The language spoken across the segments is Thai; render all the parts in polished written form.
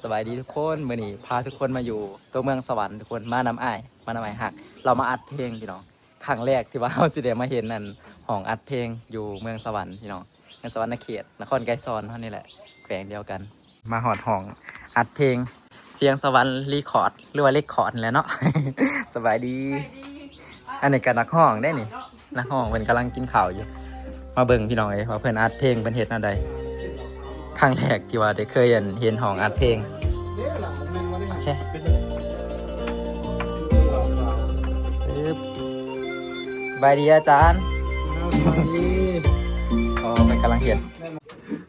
สวัสดีทุกคนมื้อนี้พาทุกคนมาอยู่ตัวเมืองสวรรค์ทุกคนมานำอ้ายหักเรามาอัดเพลงพี่น้องครั้งแรกที่ว่าเราสิได้มาเห็นนั่นห้องอัดเพลงอยู่เมืองสวรรค์พี่น้องเมืองสวรรค์เขตนครไกรสอนเท่านี้แหละแขวงเดียวกันมาหอดห้องอัดเพลงเสียงสวรรค์รีคอร์ดหรือว่าเรคคอร์ดแหล้วเนาะ สบายดีอันนี้ก็นักห้องได้นี่นักห้องเพิ่นกำลังกินข้าวอยู่มาเบิ่งพี่น้องเอ้ยว่าเพิ่นอัดเพลงเป็นเฮ็ดแนวใดครั้งแรกที่ว่าได้เคยเห็นห้องอัดเพลงโอเคปึ๊บบายดีอาจารย์อ๋อเป็นกำลังเห็น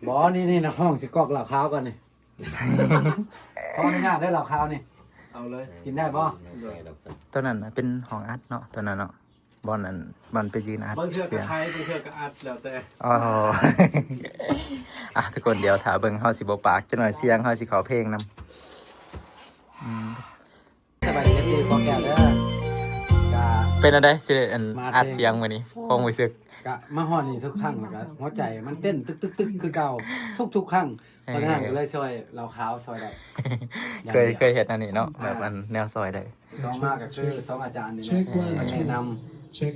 บอนี่นะห้องสิกอกเหล่าข้าวก่อนนี่ ห้องนี้น่าได้เหล่าข้าวนี่เอาเลยกินได้ป่ะ ตัวนั้นน่ะเป็นห้องอัดเนาะตัวนั้นเนาะบอลนั้นบอลไปยืนอัด บางเชือก เสี ก็ ยง ไทยบางเชือกก็อัดแล้วแต่ อ๋อ อ่ะทุกคนเดี๋ยวถาเบิ่งเฮาสิบ่ปากจักหน่อยเสียงเฮาสิขอเพลงนำ สบายดีสิพอแก้วเด้อกะ เป็นอะไรสิอัน มา อัด เพลง เสียงมื้อนี้ความรู้สึก กะมาฮอดนี่ทุกครั้งแล้วก็หัวใจมันเต้นตึกตึกตึกคือเก่าทุกครั้งเพราะฉะนั้นก็เลยช่วยเหล่าข้าวช่วยได้ เคยเฮ็ดอันนี้เนาะแบบอันแนวซอยได้ สองมากก็คือสองอาจารย์นี่แหละมาแนะน เช็ค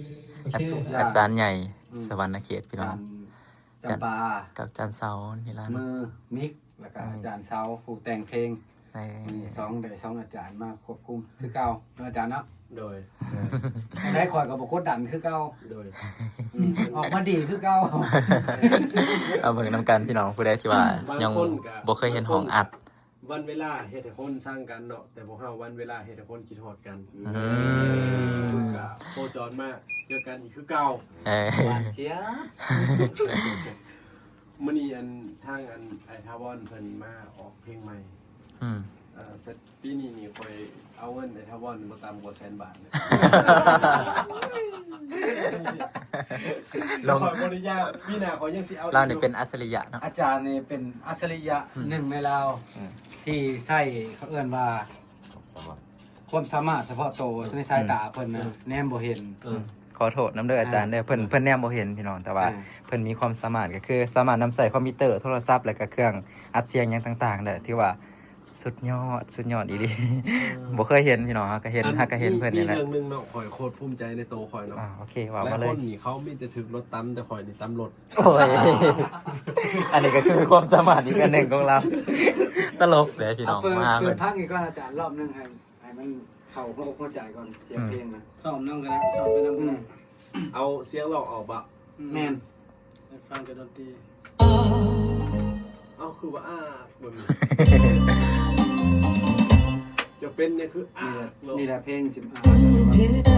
อาจารย์ใหญ่สวรรณเขต ำ พี่น้อง จำปา กับอาจารย์เซานี่ล่ะ มือมิกแล้วก็อาจารย์เซาผู้แต่งเพลง ใน มีสองอาจารย์มาควบคุมคือเก่าอาจารย์เนาะ โดย ได้คอยกับบกดดันคือเก่า โดย ออกมาดีคือเก่า เอาเบิ่งนำกันพี่น้องผู้ใดที่ว่ายังบ่เคยเห็นห้องอัด วันเวลาเฮ็ดให้คนสร้างกันเนาะแต่บ่เฮาวันเวลาเฮ็ดให้คนคิดฮอดกัน สุดก็โคจรมาเจอกันอีกคือเก่า หวานเจี๊ยบ มื้อนี้อันทางอันไอทาวอนเพิ่นมาออกเพลงใหม่ อืม เสร็จปีนี้นี่ค่อยเอาเงินไอทาวอนบ่ต่ำกว่า100,000 บาทนะลงขออนุญาตพี่หน้าขอยังสิเอา เรานี่เป็นอัจฉริยะเนาะ อาจารย์นี่เป็นอัจฉริยะหนึ่งในเราวที่ใส่เขาเอื้อนว่าความสามารถเฉพาะตัวในสายตาเพิ่นนะแนมบ่เห็น ขอโทษน้ำเด้ออาจารย์เด้อเพิ่นแนมบ่เห็นพี่น้องแต่ว่าเพิ่นมีความสามารถก็คือสามารถนำใส่คอมพิวเตอร์โทรศัพท์แล้วก็เครื่องอัดเสียงหยังต่างๆได้ที่ว่าสุดยอดอีหลีบ่เคยเห็นพี่น้องก็เห็นเพิ่นนี่แหละ มีเรื่องนึงเนาะข่อยโคตรภูมิใจในตัวข่อยเนาะ โอเคว่า หลาย มาเล ค ย นนี่เขามีแต่ถึกรถตำแต่ข่อยนี่ตำรถ โอ้ย อันนี้ก็คือความสามารถอีกอันหนึ่งของเรา ตลกเลยพี่น้อง เปิด มา เปิ เล ด ย พักอีกก่อนอาจารย์รอบนึงให้มันเข้าหัวอกหัวใจก่อนเสียงเพลงนะ ซ้อมน้ำกันนะซ้อมไปน้ำกันนะ เอาเสียงเราออกบะ แม่น ให้ฟังกับดนตรี เอาคือว่าบนจะเป็นเนี่ยคือนี่แหละเพลง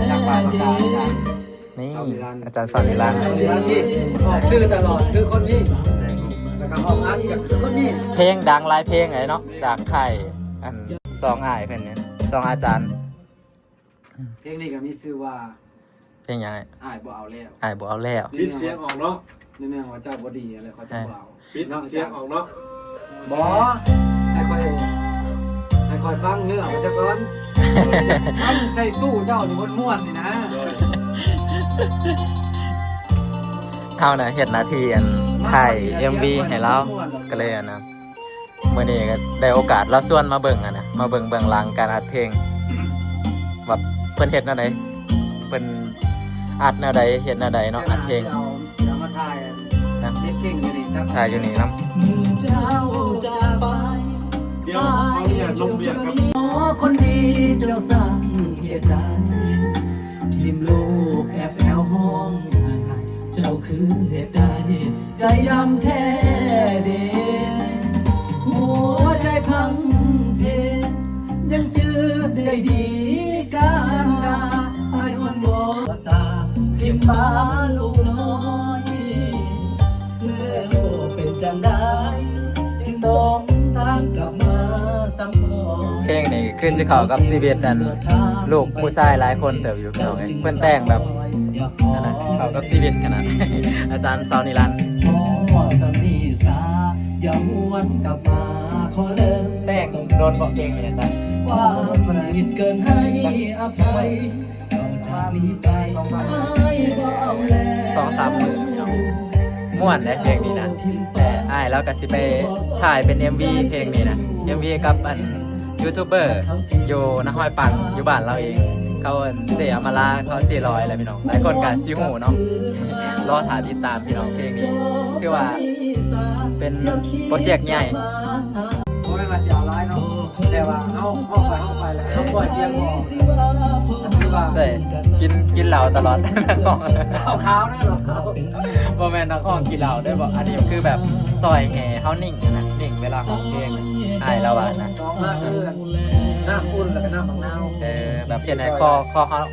จากปลายปากกาอาจารย์ นี่อาจารย์สอนนิรันดร์ นี่ร้านที่ออกชื่อตลอดคือคนนี้แล้วก็ออกอัดกับคือคนนี้ เพลงดังหลายเพลงเลยเนาะจากไข่อันซองอ้ายเพิ่นเนี่ยซองอาจารย์ เพลงนี้ก็มีชื่อว่า เพลงยังไง อ้ายบ่เอาแล้ว อ้ายบ่เอาแล้ว ปิดเสียงออกเนาะ นี่แม่ว่าเจ้าบ่ดีอะไรเขาจะบ่เอา ปิดเสียงออกเนาะ บ่ให้ค่อยฟังเนื้อไปซะก่อนฟังใส่ตู้เจ้าอยู่บนม่วนนี่นะ เฮาน่ะเฮ็ดหน้าที่อันถ่าย MV ให้เราก็เลยนะมื้อนี้ก็ได้โอกาสเราชวนมาเบิ่งนะมาเบิ่งเบื้องหลังการอัดเพลงว่าเพิ่นเฮ็ดแนวใดเพิ่นอัดแนวใดเฮ็ดแนวใดเนาะอัดเพลง เอามาถ่าย นะ ลิปซิงค์อยู่นี่ครับ ถ่ายอยู่นี่นํ เจ้าจะไป เดี๋ยวเอาเนี่ยลงเบียดกับ ขอคนดีเจ้าสั่งเหตุใดทีมลูกแอบแอวห้องเจ้าคือเหตุใดใจดำแท้เด่หัวใจพังเพยังจืดได้ดีกันดาไอ้อ่อนวอนสาทิมฟ้าลูกน้อยเมื่อโลกเป็นจังได้จึงต้องทางกลับมาซ้ำรอย เพลงนี้ขึ้นสิเข้ากับชีวิตนั่นลูกผู้ชายหลายคนเติบอยู่พี่น้องเอ้ยเพิ่นแต่งแบบนั่นน่ะเข้ากับชีวิตขนาด อาจารย์สอนนิรันดร์ ขอสามีสาอย่าหวนกลับมาขอเลิก แต่งโดนบอกเพลงนี่อาจารย์ ความประดิษฐ์เกินให้อภัยต่อจากนี้ไปให้บ่เอาแล้ว 2-3 มื้อพี่น้องม่วนได้เพลงนี้นะแต่อ้ายแล้วก็สิไปถ่ายเป็น MV เพลงนี้นะ MV กับอันยูทูบเบอร์อยู่นครปังอยู่บ้านเราเองเขาเสียมาลาเขาเจลอยอะไรพี่น้องหลายคนกันซิหูเนาะรอถ่ายติดตามพี่น้องเพลงนี้คือว่าเป็นโปรเจกต์ใหญ่ โมเป็นมาเสียร้ายเนาะแต่ว่าเข้าไปแล้วเขาปล่อยเสียงออกคือว่า ใช่กินเหล้าตลอด นักร้อง เอาขาวได้หรอครับ บ่แม่นนักร้องกินเหล้าด้วยบ่อันนี้คือแบบซอยแห่เฮานิ่งนะนิ่งเวลาของเพลงอ้ายแล้วว่านะ สองมากคือน้ำอุ่นแล้วก็น้ำบักนาว แบบเปลี่ยนให้คอ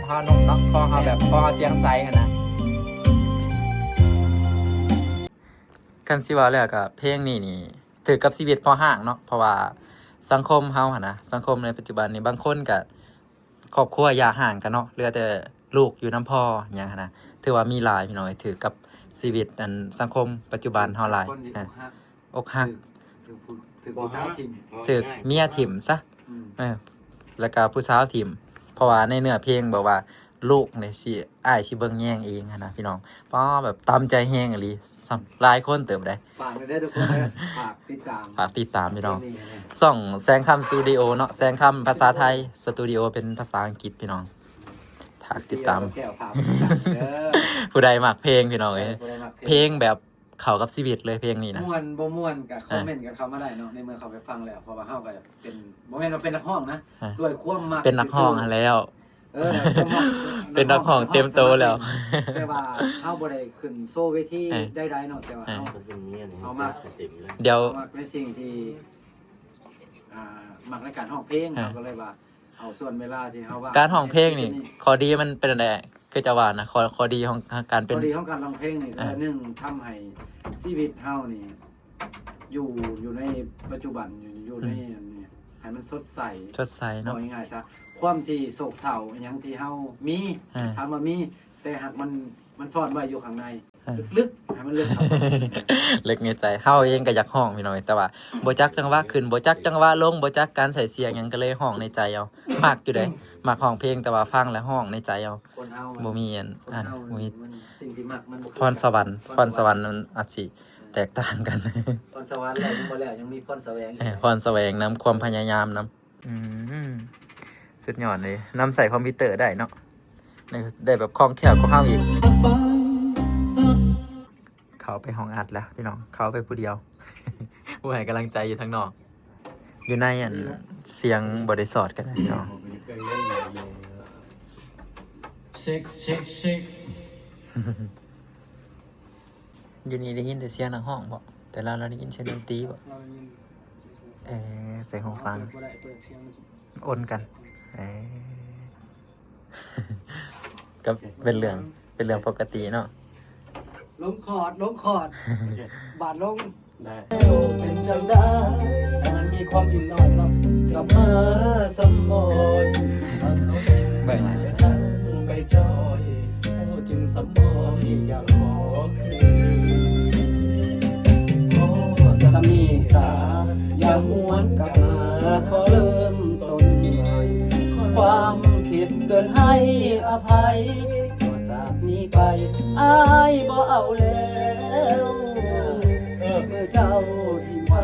เฮานุ่มเนาะคอเฮาแบบคอเฮาเสียงใสกันนะกันสิว่าแล้วก็เพลงนี้นี่ถือกับชีวิตพอห่างเนาะเพราะว่าสังคมเฮาหั่นนะสังคมในปัจจุบันนี้บางคนก็ครอบครัวอย่าห่างกันเนาะเหลือแต่ลูกอยู่น้ำพ่ออย่างเงี้ยนะถือว่ามีหลายพี่น้องถือกับชีวิตอันสังคมปัจจุบันเฮาหลาย คนที่ อกหัก ถือผู้สาวทิม ถือเมียถิ่มซะแล้วก็ผู้สาวถิ่มเพราะว่าในเนื้อเพลงบอกว่าลูกเนี่ยสิอ้ายสิเบิ่งแย่งเองนะพี่น้องเพราะแบบตามใจแฮงอีหลีหลายคนเติบได้ ฝากได้ทุกคนเลยฝากติดตาม ฝากติดตามพี่น้องส่องแสงคำสตูดิโอเนาะแสงคำภาษาไทยสตูดิโอเป็นภาษาอังกฤษพี่น้องฝากติดตาม แก้วฝาก ผู้ใดมักเพลงพี่น้องเอ้ยเพลงแบบเข้ากับชีวิตเลยเพลงนี้นะ ม่วนบ่ม่วนกับคอมเมนต์กันเข้ามาได้เนาะในเมื่อเขาไปฟังแล้วเพราะว่าเฮาก็เป็นบ่แม่นว่าเป็นนักร้องนะด้วยความมัก เป็นนักร้องแล้ว เป็นนักร้องเต็มโตแล้ว แต่ว่าเฮาบ่ได้ขึ้นโซเวทีได้เนาะแต่ว่าเฮา เอามา เดี๋ยว มักในสิ่งที่มักในการร้องเพลงเราก็เลยว่าเอาส่วนเวลาที่เฮาว่า การร้องเพลงนี่ข้อดีมันเป็นอะไรคือจะว่านะข้อดีของการเป็น ข้อดีของการร้องเพลงนี่คือหนึ่งทำให้ชีวิตเฮานี่อยู่ในปัจจุบันอยู่ในอันนี้ให้มันสดใส สดใสเนาะ บอกง่ายๆซะความที่โศกเศร้าอหยังที่เฮามีถามว่ามีแต่หากมันซ่อนไว้อยู่ข้างในลึกๆให้มันลึกเข้าไป เล็กในใจเฮาเองก็อยากห้องพี่น้อยแต่ว่าบ่จักจังหวะขึ้นบ่จักจังหวะลงบ่จักการใส่เสียงหยังก็เลยห้องในใจเอามักอยู่เด้มักห้องเพลงแต่ว่าฟังแล้วห้องในใจเอา คนเฮา บ่มีอัน คน อัน เฮา บ่มี มันสิ่งที่มักมันบ่ พรสวรรค์มันอาจสิแตกต่างกัน พรสวรรค์แล้วยังบ่แล้วยังมีพรแสวงอีก พรแสวงนำความพยายามนำสุดยอดเลยนำใส่คอมพิวเตอร์ได้เนาะได้แบบคล่องแคล่วกว่าเฮาอีกเขาไปห้องอัดแล้วพี่น้องเขาไปผู้เดียว ผู้ให้กำลังใจอยู่ทางนอก อยู่ในอันเสียงบริสอดกันนะพี่น้อง เช็คเช็คเช็ค อยู่นี่ได้ยินแต่เสียงในห้องบ่แต่เราได้ยินเสียงดนตรีบ่ใส่หูฟังโอนกันก็เป็นเรื่องปกติเนาะ ลงคอร์ดบาดลง ได้ เป็นจังได้ให้มันมีความอินอ่อนเนาะกลับมาสมบูรณ์เขาเป็นทางไปจอยเขาจึงสมบูรณ์อยากขอคืนโอ้สามีสาอย่าหวนกลับมาขอเริ่มต้นใหม่ความผิดเกินให้อภัยต่อจากนี้ไปอ้ายบ่เอาแล้วเมื่อเจ้าทิมไป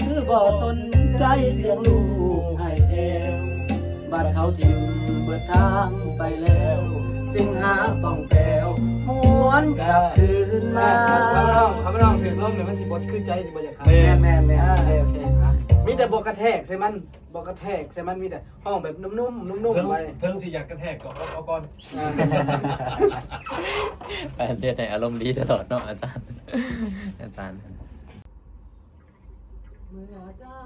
คือบ่สนใจเสียงลูกให้แอวบ้านเขาทิมเบิดทางไปแล้ว จึงหาป้องแปวหวนกลับคืนมา เขาไม่ลองถึงลมเนี่ยมันสิบดขึ้นใจสิบดอยากขาด แม่โอเคอ่ะ มีแต่บอกกระแทกใช่มันบอกกระแทกใช่มันมีแต่ห้องแบบนุ่มๆนุ่มๆไป เทิงสิอยากกระแทกก็เอาก่อน อ่า แฟนเทศในอารมณ์ดีตลอดเนาะอาจารย์ เมื่อเจ้า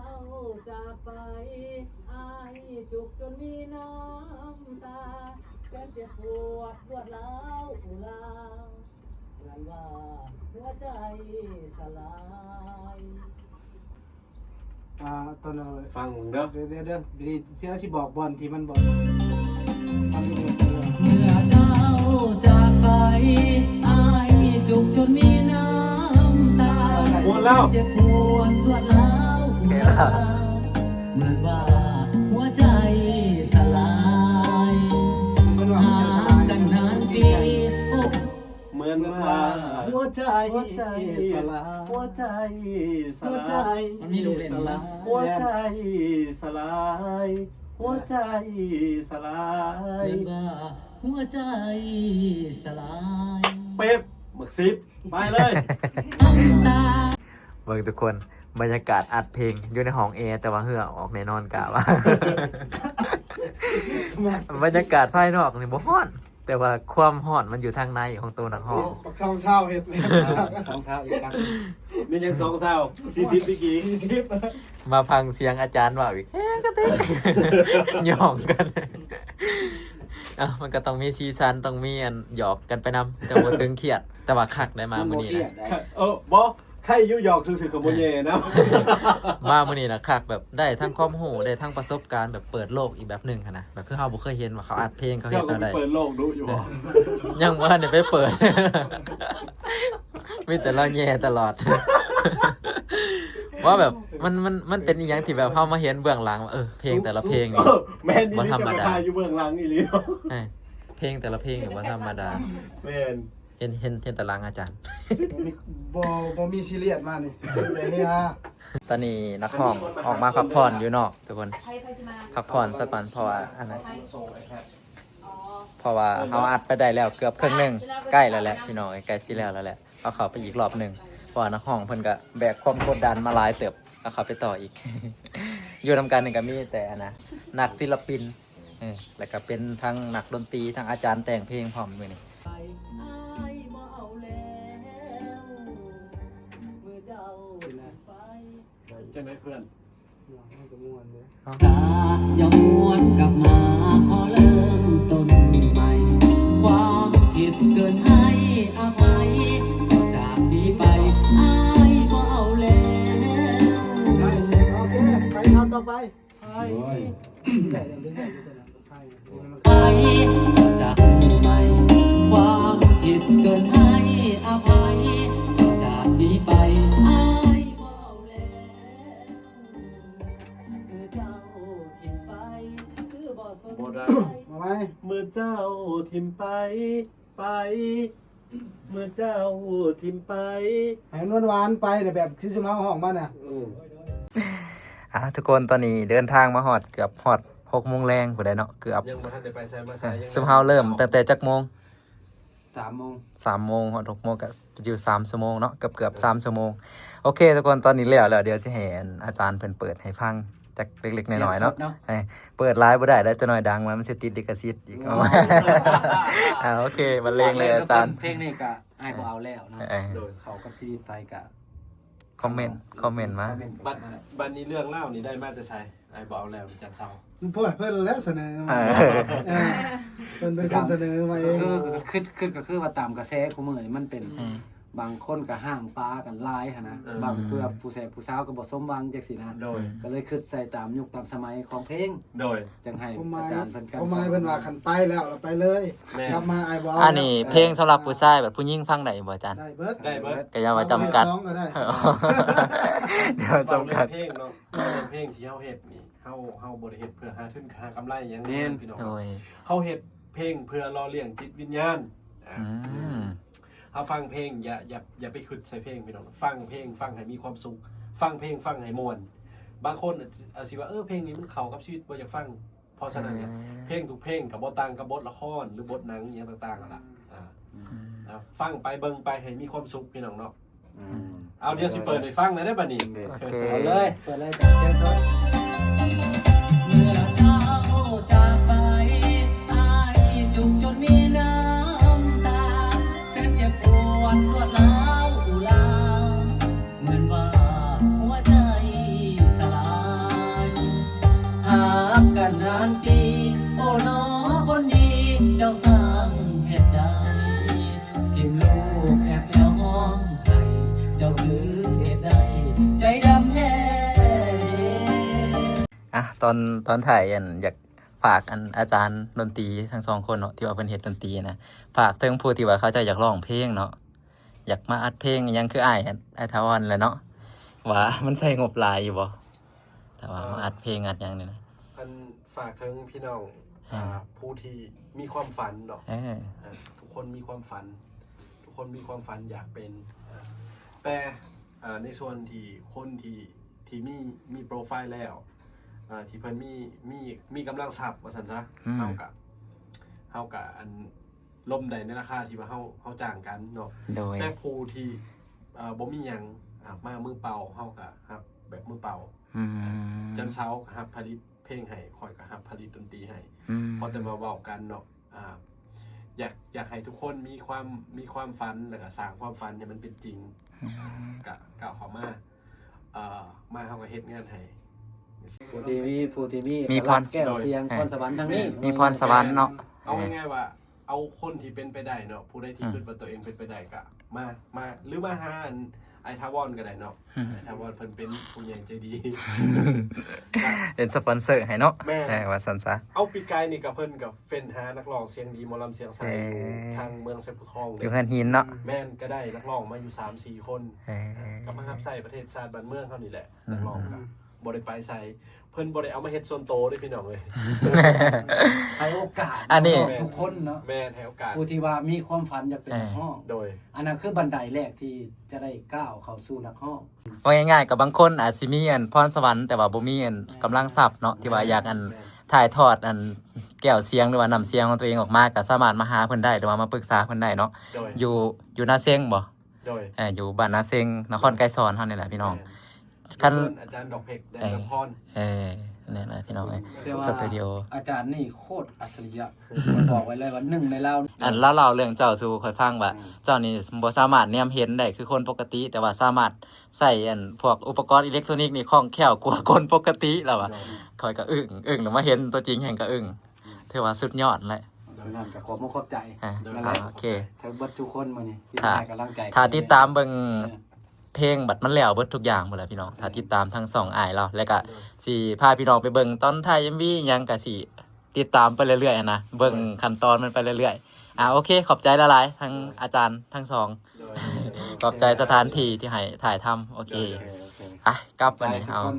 จากไปอายจุกจนมีน้ำตาแสนเจ็บปวดรวดร้าวอุลาเหมือนว่าหัวใจสลาย ตอนเรา ฟังเด้อ เดี๋ยวที่เราสิบอกบอลที่มันบอกฟังดู เมื่อเจ้าจากไปอายจุกจนมีน้ำตา หมดแล้ว เจ็บปวดรวดร้าวเหมือนว่าหัวใจสลาย มันว่า ห่า มันจะสลาย งกันนานปีโอ้ เหมือนว่า หัว ใจ หัวใจสลาย หัวใจส หัว ลา ใจ ย มันมีลูกเล่น ส อยู่ ลา นะ ย หัวใจสลายหัวใจสลาย เรียกว่าหัวใจสลาย เป๊บหมึกซิปไปเลย น้ำตา เบิ่งทุกคนบรรยากาศอัดเพลงอยู่ในห้องแอร์แต่ว่าเหงื่อออกแน่นอนกะว่า บรรยากาศภายนอกนี่บ่ฮ้อน แต่ว่าความฮ้อนมันอยู่ทางในของตัวนักฮ้อง ปักช่องเช่าเฮ็ดเลย สองเท้าอีกครั้ง มียัง2เศร้า40ปีกี้ 40 มาฟังเสียงอาจารย์ว่าอีกแค่ก็เต้น หยอกกันมันก็ต้องมีซีซันต้องมีอันหยอกกันไปนำจะบ่ตึงเครียด แต่ว่าคักได้มามื้อนี้ เครีย นะ ดได้ บ่ใครอยู่หยอกซื่อๆกับโมเย่นะ มามื้อนี้นะคักแบบได้ทั้งความรู้ได้ทั้งประสบการณ์แบบเปิดโลกอีกแบบหนึงหั้นนะแบบคือเฮาบ่เคยเห็นว่าเขาอัดเพลงเขาเฮ็ เจ้า ด ก็ แนวใด เปิดโลกดูอยู่บ่ ยังบ่ทันได้ไปเปิด มีแต่เราแย่ตลอด ว่าแบบมันเป็นอีหยังที่แบบเฮามาเห็นเบื้องหลังว่าเพลงแต่ละเพลงนี่ แม่นนี่ บ่ธรรมดา จะอยู่เบื้องหลังอีหลี เอ้ยเพลงแต่ละเพลงนี่บ่ธรรมดา แม่น เห็นตารางอาจารย์ บ่มีซีเรียสมานี่แต่เฮฮา ตอนนี้นักร้องออกมาพักผ่อนอยู่นอกทุกคนพักผ่อนสักก่อนเพราะว่าอันนั้นเพราะว่าเฮาอัดไปได้แล้วเกือบครึ่งหนึงใกล้แล้วแหละพี่น้องใกล้สิแล้วแหละเอาเข้าไปอีกรอบหนึงเพราะว่านักร้องเพิ่นก็แบกความกดดันมาหลายเติบเอาเข้าไปต่ออีก อยู่นำกันนี่ก็มีแต่อันนะนักศิลปินแล้วก็เป็นทั้งนักดนตรีทั้งอาจารย์แต่งเพลงพร้อมมื้อนี้ ไปอ้ายบ่เอาแล้วเมื่อเจ้าไป จังได๋เพื่อน กะอย่าหวนกลับมาขอเริ่มต้นใหม่ ความผิดเกินให้อภัยต่อจากนี้ไปอ้ายบ่เอาแล้ว โอเคไปทำต่อไป ไปต่อจากนี้ไปความผิดเกินให้อภัยต่อจากนี้ไปอ้ายบ่เอาแล้วเมื่อเจ้าทิ้งไปคือบ่สน บ่ได้ มาไหม เมื่อเจ้าทิมไปไป เมื่อเจ้าทิมไป ให้นวลหวานไปแต่แบบคือสิมาห้องมาน่ะ ทุกคนตอนนี้เดินทางมาฮอดเกือบฮอด6 โมงแรงพุ่นได้เนาะเกือบ ยังบ่ทันได้ไปใช้มาใช้ยัง ซุมเฮาเริ่มตั้งแต่จักโมง 3 โมง 3 โมงฮอด6 โมงก็อยู่3 ชั่วโมงเนาะเกือบ3 ชั่วโมงโอเคทุกคนตอนนี้แล้วเดี๋ยวสิให้อาจารย์เพิ่นเปิดให้ฟังจักเล็กๆน้อยๆเนาะเปิดไลฟ์บ่ได้แล้วจะน้อยดังมามันสิติดลิขสิทธิ์อีกเอามาโอเคบรรเลงเลยอาจารย์ เพลงนี้ก็อ้ายบ่เอาแล้วนะ โดย เขากับชีวิตไปก็ คอมเมนต์มา บัดนี้เรื่องเล่านี่ได้มาแต่ใช้ไอ้บ่เอาแล้วจันเซา เพิ่นแล้วเสนอมาเพิ่นเป็นคนเสนอมาเอง คือก็คือว่าตามกระแสของมื้อนี่มันเป็นบางคนก็ห้างปลากันหลายหั่นนะบางเพื่อผู้แสบผู้สาวก็บ่สมหวังจังซี่นะ โดย ก็เลยคิดใส่ตามยุคตามสมัยของเพลง โดย จังให้ ผมหมา อาย จารย์เพิ่นกัน ผมหมายเพิ่นว่าคันไปแล้วเราไปเลย แม่ กลับมาไอ้บ่ อันนี้เพลงสำหรับผู้ชายแบบผู้หญิงฟังได้บ่อาจารย์ ได้เบิด ได้เบิด ก็อย่ามาจำกัด สองก็ได้ เดี๋ยวจำกัด เพลงเนาะเรื่องเพลงที่เฮาเฮ็ดนี่เฮาบ่ได้เฮ็ดเพื่อหาทุนหากำไรหยังพี่น้อง โดย เฮาเฮ็ดเพลงเพื่อรอเลี้ยงจิตวิญญาณ อืม เฮาฟังเพลงอย่าไปคิดใส่เพลงพี่น้องฟังเพลงฟังให้มีความสุขฟังเพลงฟังให้ม่วนบางคนอาจสิว่าเพลงนี้มันเข้ากับชีวิตบ่อยากฟังเพราะฉะนั้นเนี่ยเพลงทุกเพลงก็บ่ต่างกับบทละครหรือบทหนังอหยังต่างๆนั่นล่ะฟังไปเบิ่งไปให้มีความสุขพี่น้องเนาะเอาเดี๋ยวสิเปิดให้ฟังได้บัดนี้ โอเค เอาเลยเปิดเลยจากเสียงสดเมื่อเจ้าจากไปอ้ายจุกจนมีน้ำตาแสนเจ็บปวดรวดร้าวอุลาเหมือนว่าหัวใจสลายหากกันนานปีโอ้น้อคนดีเจ้าสร้างเหตุใดทิ้งลูกแอบแอวห้องให้เจ้าคือเหตุใดใจดำแท้ ตอนถ่ายอยากฝากอาจารย์ดนตรีทั้งสองคนเนาะที่ว่าเป็นเฮ็ดดนตรีนะฝากถึงผู้ที่ว่าเขาจะอยากร้องเพลงเนาะอยากมาอัดเพลงยังคืออ้ายทวันแหละเนาะว่ามันใช้งบหลายอยู่บ่แต่ว่ามาอัดเพลงอัดหยังนี่นะ อันฝากถึงพี่น้องผู้ที่มีความฝันเนาะทุกคนมีความฝัน ทุก คนมีความฝันอยากเป็นแต่ในส่วนที่คนที่มีโปรไฟล์แล้วที่เพิ่นมีกำลังทรัพย์ว่าซั่นซะเฮากับอันล่มใดในราคาที่ว่าเฮาจ้างกันเนาะ โดย แต่ผู้ที่บ่มีหยังมามือเปล่าเฮาก็รับแบบมือเปล่า จันเช้าครับผลิตเพลงให้คอยกับครับผลิตดนตรีให้พอแต่มาเว้ากันเนาะอยากให้ทุกคนมีความฝันแล้วก็สร้างความฝันให้มันเป็นจริงกะก้าวเข้ามามาเฮาก็เฮ็ดงานให้ ผู้ที่มี มีพร แก้วเสียงพรสวรรค์ทางนี้ มีพรสวรรค์เนาะ เอาง่ายๆว่าเอาคนที่เป็นไปได้เนาะผู้ใดที่คิดว่าตัวเองเป็นไปได้ก็มาหรือมาหาไอทาวอนก็ได้เนาะไอทาวอนเพิ่นเป็นผู้ใหญ่ใจดี เป็นสปอนเซอร์ให้เนาะ แม่ ว่าซั่นซะ เอาปีกายนี่กับเพิ่นกับเฟ้นหานักร้องเสียงดีหมอลำเสียงใสอยู่ทางเมืองไซปุทอง อยู่เฮือนหินเนาะ แม่นก็ได้นักร้องมาอยู่ 3-4 คนก็มารับใส่ประเทศชาติบ้านเมืองเฮานี่แหละนักร้องก็บ่ได้ไปใส่เพิ่นบ่ได้เอามาเฮ็ดส่วนโตเด้พี่น้องเอ้ย ให้โอกาส อันนี้ ทุกคนเนาะ แม่นให้โอกาส ผู้ที่ว่ามีความฝันอยากเป็นนักร้อง โดย อันนั้นคือบันไดแรกที่จะได้ก้าวเข้าสู่นักร้อง ว่าง่ายๆกับบางคนอาจสิมีพรสวรรค์แต่ว่าบ่มีกำลังทรัพย์เนาะที่ว่าอยากถ่ายทอดแก้วเสียงหรือว่านำเสียงของตัวเองออกมาก็สามารถมาหาเพิ่นได้หรือว่ามาปรึกษาเพิ่นได้เนาะ โดย อยู่นาเซงบ่ โดย อยู่บ้านนาเซงนครไกรสอนเฮานี่แหละพี่น้อง คั คั น อาจารย์ดอกเพกแดนนพร นี่แหละพี่น้องเอ้ย แต่ว่า สตูดิโอ อาจารย์นี่โคตรอัจฉริยะบอกไว้เลยว่าหนึ่งในเรา แล้วเล่าเรื่องเจ้าสู่ค่อยฟังว่าเจ้านี่บ่สามารถแนมเห็นได้คือคนปกติ แต่ว่าสามารถใส่พวกอุปกรณ์อิเล็กทรอนิกส์นี่คล่องแคล่วกว่าคนปกติแล้วว่าค่อยก็อึ้งแล้วมาเห็นตัวจริงแห่งก็อึ้งถือว่าสุดยอดแหละ ฉะนั้นก็ขอบคุณขอบใจ นั่นแหละ โอเค ทั้งเบัดทุกคนมื้อนี้ที่ ถ้า ให้กำลังใจ ถ้าติดตามเบิ่งเพลงบัดมันแล้วเบิดทุกอย่างหมดแล้วพี่น้องถ้าติดตามทั้งสองอ้ายเราแล้วก็สิพาพี่น้องไปเบิ่งตอนถ่าย MV หยังก็สิติดตามไปเรื่อยๆนะเบิ่งขั้นตอนมันไปเรื่อยๆโอเคขอบใจหลายๆทั้งอาจารย์ทั้งสอง โดย ขอบใจสถานที่ที่ให้ถ่ายทำโอเค โอเค กลับ ใจ วันนี้ ทุก เอา คน